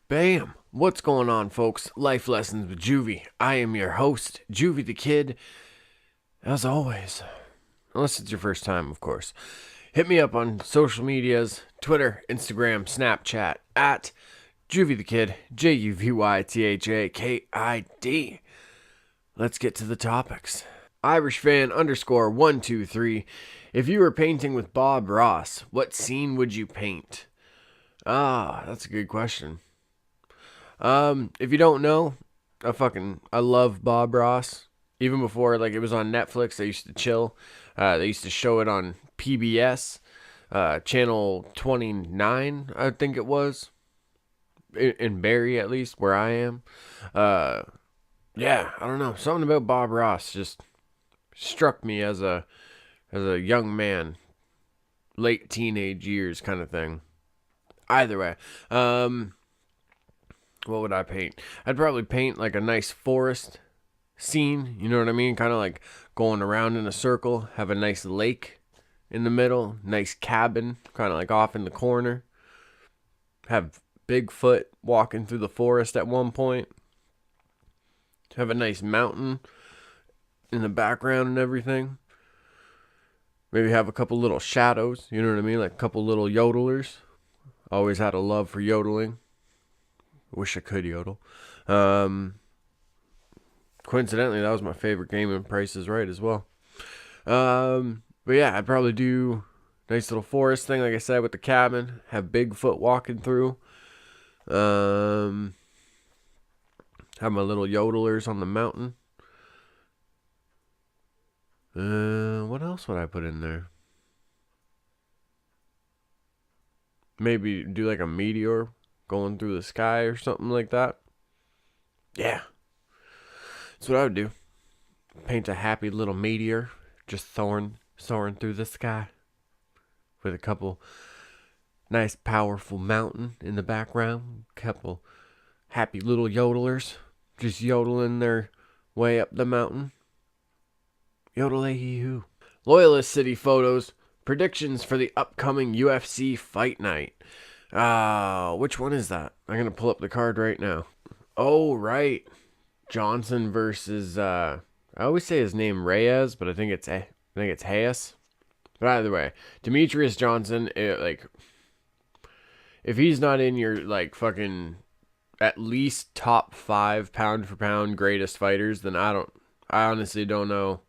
Bam! What's going on, folks? Life Lessons with Juvy. I am your host, JuvyThaKid. As always, unless it's your first time, of course, hit me up on social medias, Twitter, Instagram, Snapchat, at JuvyThaKid, JuvyThaKid. Let's get to the topics. Irish fan underscore 123. If you were painting with Bob Ross, what scene would you paint? That's a good question. If you don't know, I love Bob Ross. Even before, it was on Netflix, they used to chill. They used to show it on PBS, channel 29, I think it was. In Barrie, at least, where I am. Yeah, I don't know. Something about Bob Ross just struck me as a young man, late teenage years kind of thing. Either way, what would I paint? I'd probably paint like a nice forest scene, you know what I mean? Kind of like going around in a circle, have a nice lake in the middle, nice cabin, kind of like off in the corner. Have Bigfoot walking through the forest at one point. Have a nice mountain in the background and everything. Maybe have a couple little shadows, you know what I mean? Like a couple little yodelers. Always had a love for yodeling. Wish I could yodel. Coincidentally, that was my favorite game in Price is Right as well. But yeah, I'd probably do a nice little forest thing, like I said, with the cabin. Have Bigfoot walking through. Have my little yodelers on the mountain. What else would I put in there? Maybe do like a meteor going through the sky or something like that. Yeah. That's what I would do. Paint a happy little meteor just soaring through the sky with a couple nice powerful mountain in the background. Couple happy little yodelers just yodeling their way up the mountain. Yodel-a-hee-hoo. Loyalist City photos. Predictions for the upcoming UFC fight night. Which one is that? I'm going to pull up the card right now. Oh, right. Johnson versus, I always say his name Reyes, but I think it's Hayes. But either way, Demetrius Johnson, if he's not in your, fucking at least top 5 pound for pound greatest fighters, then I honestly don't know.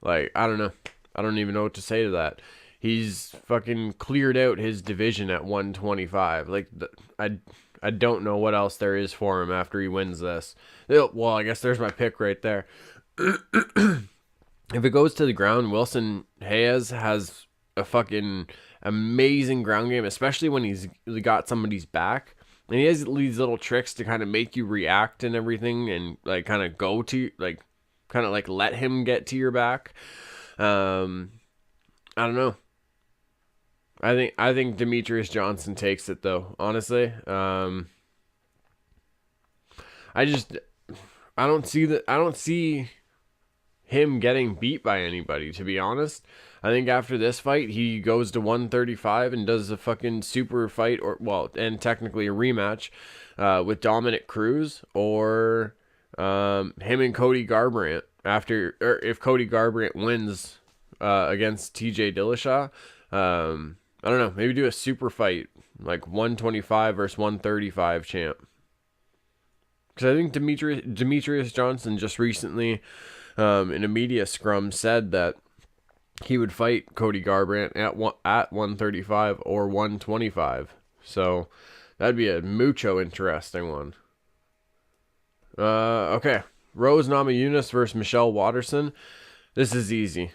I don't know. I don't even know what to say to that. He's fucking cleared out his division at 125. I don't know what else there is for him after he wins this. Well, I guess there's my pick right there. If it goes to the ground, Wilson Hayes has a fucking amazing ground game, especially when he's got somebody's back. And he has these little tricks to kind of make you react and everything and kind of go to, let him get to your back. I don't know. I think Demetrius Johnson takes it though, honestly. I don't see him getting beat by anybody, to be honest. I think after this fight, he goes to 135 and does a fucking super fight, and technically a rematch with Dominic Cruz or him and Cody Garbrandt if Cody Garbrandt wins against TJ Dillashaw. I don't know, maybe do a super fight, like 125 versus 135 champ. Because I think Demetrius Johnson just recently, in a media scrum, said that he would fight Cody Garbrandt at 135 or 125. So that'd be a mucho interesting one. Okay. Rose Namajunas versus Michelle Waterson. This is easy.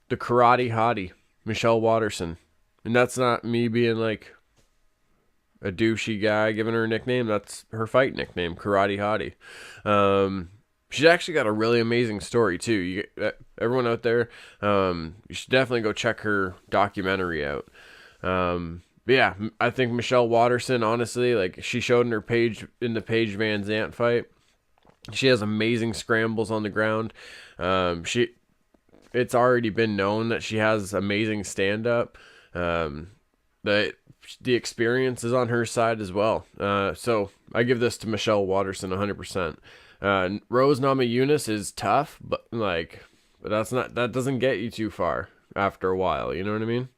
The karate hottie, Michelle Waterson. And that's not me being like a douchey guy giving her a nickname. That's her fight nickname, Karate Hottie. She's actually got a really amazing story too. Everyone out there, you should definitely go check her documentary out. But yeah, I think Michelle Waterson, honestly, she showed in the Paige Van Zandt fight. She has amazing scrambles on the ground. It's already been known that she has amazing stand-up. The the experience is on her side as well. So I give this to Michelle Waterson 100%. Rose Namajunas is tough, but that doesn't get you too far after a while. You know what I mean?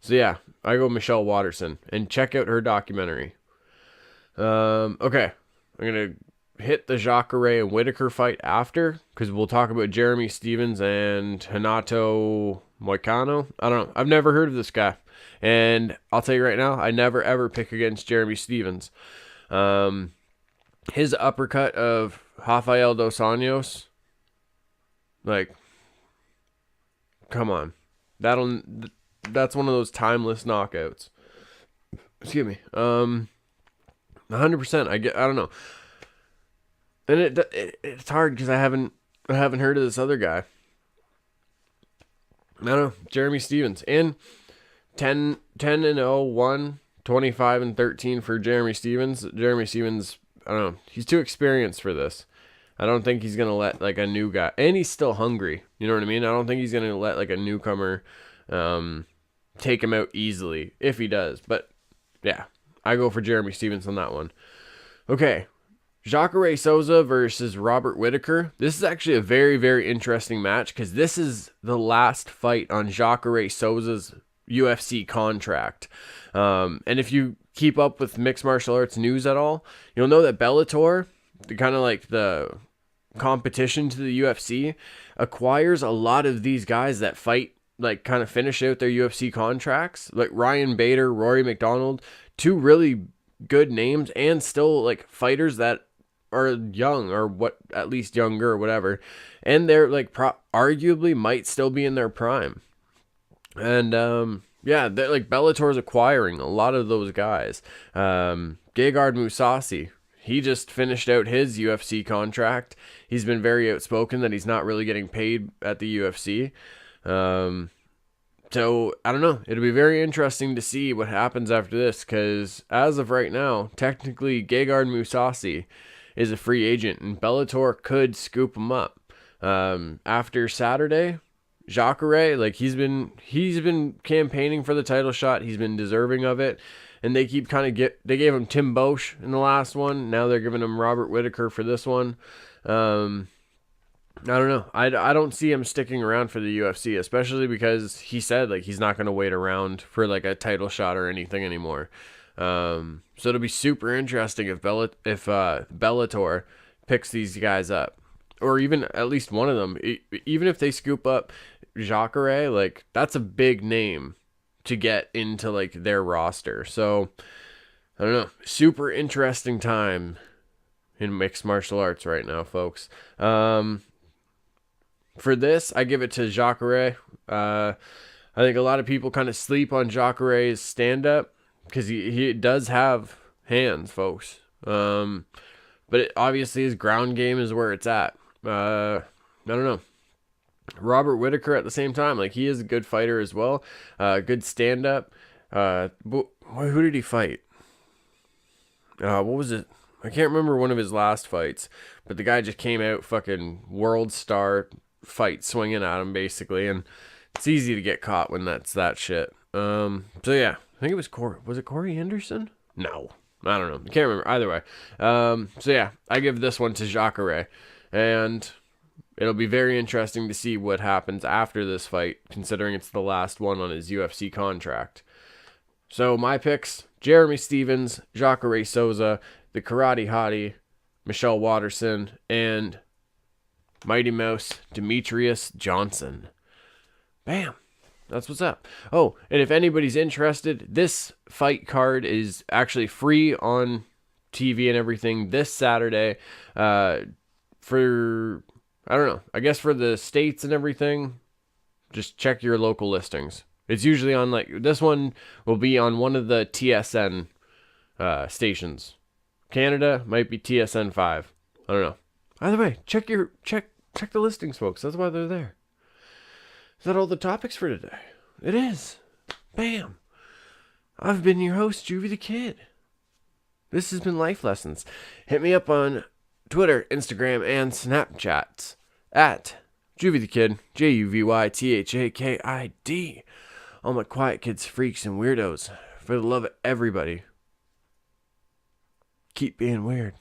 So yeah, I go Michelle Waterson, and check out her documentary. Okay, I'm gonna hit the Jacare and Whittaker fight after, because we'll talk about Jeremy Stevens and Renato Moicano. I don't know. I've never heard of this guy. And I'll tell you right now, I never ever pick against Jeremy Stevens. His uppercut of Rafael dos Anjos, come on. That's one of those timeless knockouts. Excuse me. 100%. I don't know. And it's hard because I haven't heard of this other guy. I don't know. Jeremy Stevens. And 10-0, 1, 25-13 for Jeremy Stevens. Jeremy Stevens, I don't know. He's too experienced for this. I don't think he's going to let a new guy. And he's still hungry. You know what I mean? I don't think he's going to let a newcomer take him out easily. If he does. But yeah, I go for Jeremy Stevens on that one. Okay. Jacare Souza versus Robert Whittaker. This is actually a very, very interesting match because this is the last fight on Jacare Souza's UFC contract. And if you keep up with mixed martial arts news at all, you'll know that Bellator, the competition to the UFC, acquires a lot of these guys that fight, kind of finish out their UFC contracts. Like Ryan Bader, Rory McDonald, two really good names and still fighters that are young or at least younger or whatever, and they're arguably might still be in their prime. And Bellator's acquiring a lot of those guys. Gegard Mousasi, he just finished out his UFC contract. He's been very outspoken that he's not really getting paid at the UFC. So, I don't know. It'll be very interesting to see what happens after this, because as of right now, technically Gegard Mousasi is a free agent, and Bellator could scoop him up. After Saturday, Jacare, he's been campaigning for the title shot. He's been deserving of it, and they keep they gave him Tim Bosch in the last one. Now they're giving him Robert Whittaker for this one. I don't know. I don't see him sticking around for the UFC, especially because he said he's not going to wait around for a title shot or anything anymore. So it'll be super interesting if Bellator picks these guys up, or even at least one of them. Even if they scoop up Jacare, that's a big name to get into their roster. So I don't know. Super interesting time in mixed martial arts right now, folks. For this, I give it to Jacare. I think a lot of people kind of sleep on Jacare's stand-up because he does have hands, folks. But obviously his ground game is where it's at. I don't know. Robert Whittaker at the same time, he is a good fighter as well. Good stand-up. Who did he fight? What was it? I can't remember one of his last fights, but the guy just came out fucking world star fight swinging at him basically, and it's easy to get caught when that's that shit. So yeah, I think it was Corey. Was it Corey Anderson? No, I don't know. I can't remember. Either way. So yeah, I give this one to Jacare, and it'll be very interesting to see what happens after this fight, considering it's the last one on his UFC contract. So my picks: Jeremy Stevens, Jacare Souza, the Karate Hottie, Michelle Waterson, and Mighty Mouse Demetrius Johnson. Bam. That's what's up. Oh, and if anybody's interested, this fight card is actually free on TV and everything this Saturday. For, I don't know, I guess for the states and everything, just check your local listings. It's usually on, this one will be on one of the TSN stations. Canada might be TSN 5. I don't know. Either way, check the listings, folks. That's why they're there. Is that all the topics for today? It is. Bam. I've been your host, JuvyThaKid. This has been Life Lessons. Hit me up on Twitter, Instagram, and Snapchat at JuvyThaKid, JuvyThaKid. All my quiet kids, freaks, and weirdos For the love of everybody, keep being weird.